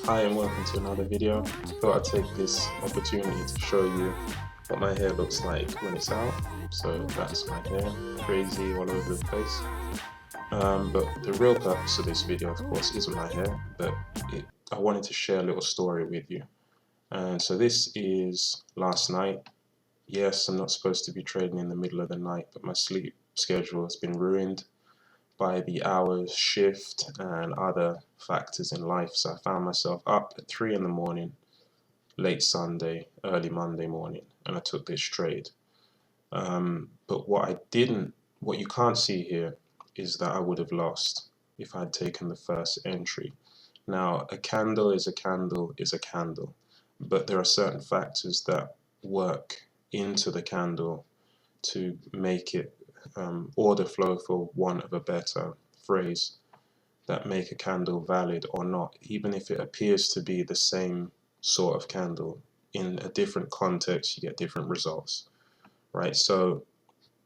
Hi and welcome to another video. Thought I'd take this opportunity to show you what my hair looks like when it's out. So that's my hair, crazy all over the place. But the real purpose of this video, of course, isn't my hair, but I wanted to share a little story with you. And so this is last night. Yes, I'm not supposed to be trading in the middle of the night, but my sleep schedule has been ruined by the hours shift and other factors in life. So I found myself up at 3 in the morning, late Sunday, early Monday morning, and I took this trade. But what you can't see here is that I would have lost if I'd taken the first entry. Now, a candle is a candle is a candle, but there are certain factors that work into the candle to make it order flow, for want of a better phrase, that make a candle valid or not, even if it appears to be the same sort of candle. In a different context, you get different results, right? So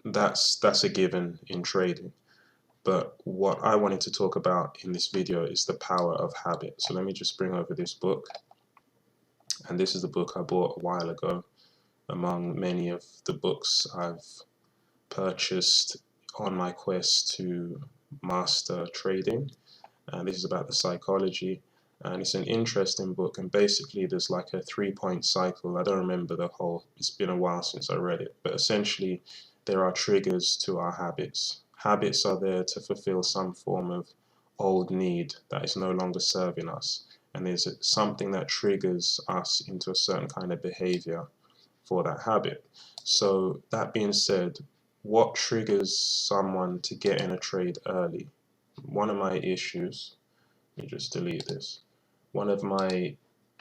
that's a given in trading. But what I wanted to talk about in this video is the power of habit. So let me just bring over this book. And this is the book I bought a while ago, among many of the books I've purchased on my quest to master trading. And this is about the psychology, and it's an interesting book. And basically there's like a 3-point cycle. I don't remember the whole, it's been a while since I read it, but essentially there are triggers to our habits. Habits are there to fulfill some form of old need that is no longer serving us, and there's something that triggers us into a certain kind of behavior for that habit. So that being said, what triggers someone to get in a trade early? One of my issues, let me just delete this. One of my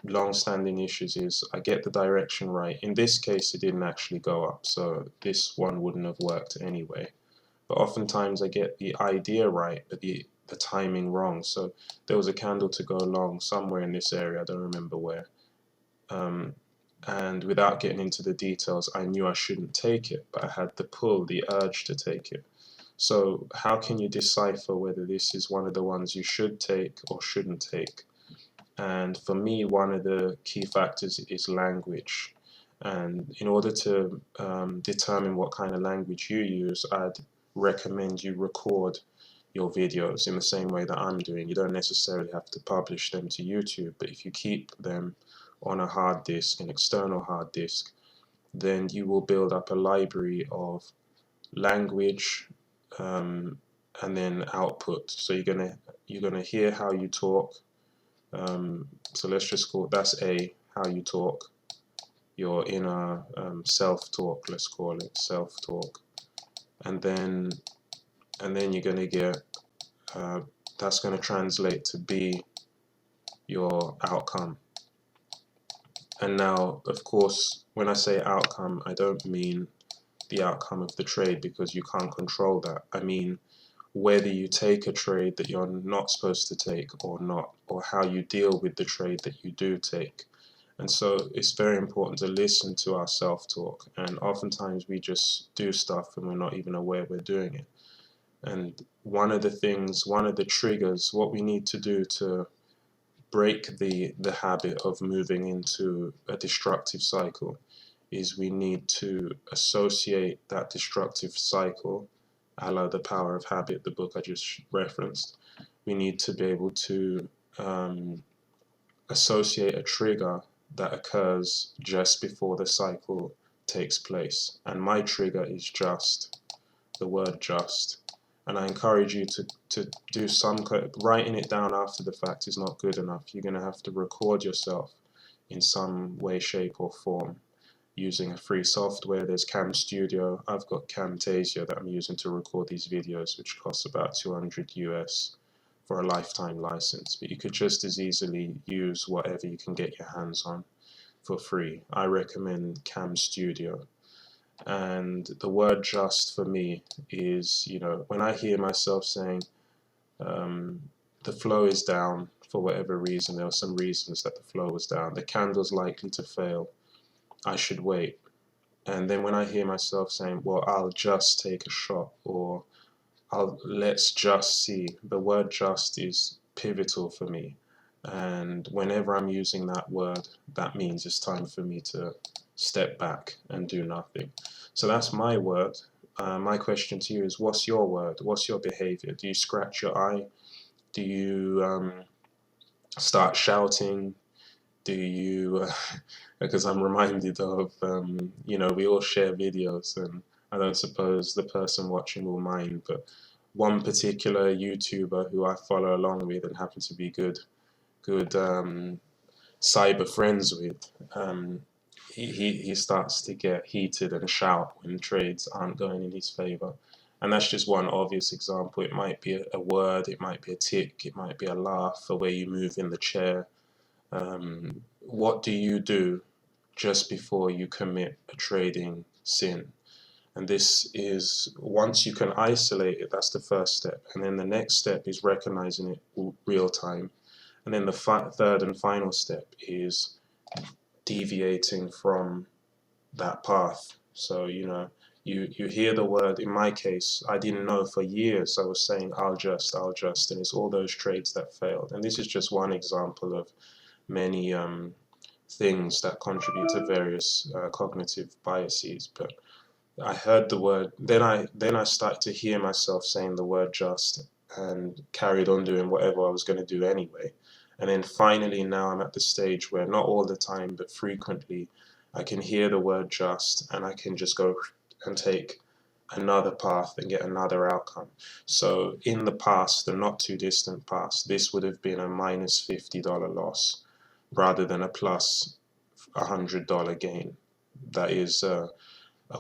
long-standing issues is I get the direction right. In this case, it didn't actually go up, so this one wouldn't have worked anyway. But oftentimes I get the idea right, but the timing wrong. So there was a candle to go long somewhere in this area, I don't remember where. And without getting into the details, I knew I shouldn't take it, but I had the pull, the urge to take it. So how can you decipher whether this is one of the ones you should take or shouldn't take? And for me, one of the key factors is language. And in order to determine what kind of language you use, I'd recommend you record your videos in the same way that I'm doing. You don't necessarily have to publish them to YouTube, but if you keep them on a hard disk, an external hard disk, then you will build up a library of language and then output. So you're gonna hear how you talk. So let's just call that's how you talk, your inner self-talk. Let's call it self-talk, and then you're gonna get that's gonna translate to B, your outcome. And now, of course, when I say outcome, I don't mean the outcome of the trade, because you can't control that. I mean whether you take a trade that you're not supposed to take or not, or how you deal with the trade that you do take. And so it's very important to listen to our self-talk, and oftentimes we just do stuff and we're not even aware we're doing it. And one of the triggers, what we need to do to break the habit of moving into a destructive cycle, is we need to associate that destructive cycle, a la The Power of Habit, the book I just referenced. We need to be able to associate a trigger that occurs just before the cycle takes place. And my trigger is just, the word just. And I encourage you to do writing it down after the fact is not good enough. You're going to have to record yourself in some way, shape, or form using a free software. There's Cam Studio. I've got Camtasia that I'm using to record these videos, which costs about 200 US for a lifetime license. But you could just as easily use whatever you can get your hands on for free. I recommend Cam Studio. And the word just for me is, when I hear myself saying the flow is down for whatever reason, there were some reasons that the flow was down, the candle's likely to fail, I should wait. And then when I hear myself saying, well, I'll just take a shot, or let's just see, the word just is pivotal for me. And whenever I'm using that word, that means it's time for me to step back and do nothing. So that's my word. My question to you is, what's your word? What's your behavior? Do you scratch your eye? Do you start shouting? Do you, because I'm reminded of, you know, we all share videos, and I don't suppose the person watching will mind, but one particular YouTuber who I follow along with and happen to be good cyber friends with, he starts to get heated and shout when trades aren't going in his favor. And that's just one obvious example. It might be a word, it might be a tick, it might be a laugh, a way you move in the chair. What do you do just before you commit a trading sin? And this is, once you can isolate it, that's the first step. And then the next step is recognizing it real time. And then the third and final step is deviating from that path. So, you know, you hear the word. In my case, I didn't know for years. I was saying, I'll just, and it's all those trades that failed. And this is just one example of many things that contribute to various cognitive biases. But I heard the word, then I started to hear myself saying the word just, and carried on doing whatever I was going to do anyway. And then finally now I'm at the stage where, not all the time, but frequently, I can hear the word just, and I can just go and take another path and get another outcome. So in the past, the not too distant past, this would have been a minus $50 loss rather than a plus $100 gain. That is a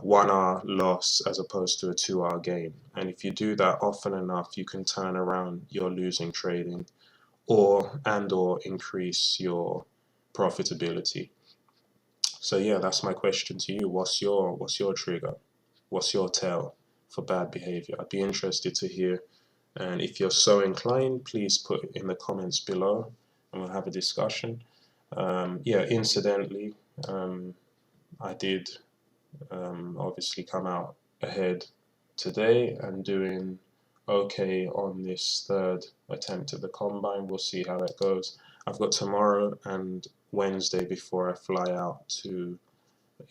1 hour loss as opposed to a 2 hour gain. And if you do that often enough, you can turn around your losing trading or increase your profitability. So yeah, that's my question to you. What's your trigger? What's your tell for bad behavior? I'd be interested to hear. And if you're so inclined, please put it in the comments below and we'll have a discussion. Yeah, incidentally, I did obviously come out ahead today and doing okay on this third attempt at the combine. We'll see how that goes. I've got tomorrow and Wednesday before I fly out to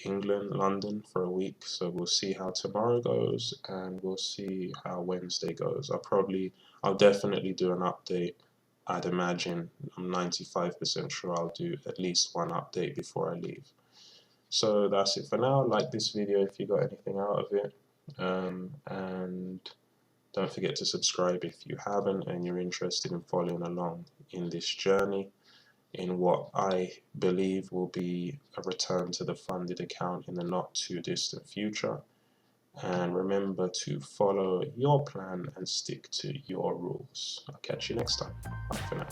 England, London for a week, so we'll see how tomorrow goes and we'll see how Wednesday goes. I'll definitely do an update. I'd imagine, I'm 95% sure I'll do at least one update before I leave. So that's it for now. Like this video if you got anything out of it, and don't forget to subscribe if you haven't and you're interested in following along in this journey in what I believe will be a return to the funded account in the not too distant future. And remember to follow your plan and stick to your rules. I'll catch you next time. Bye for now.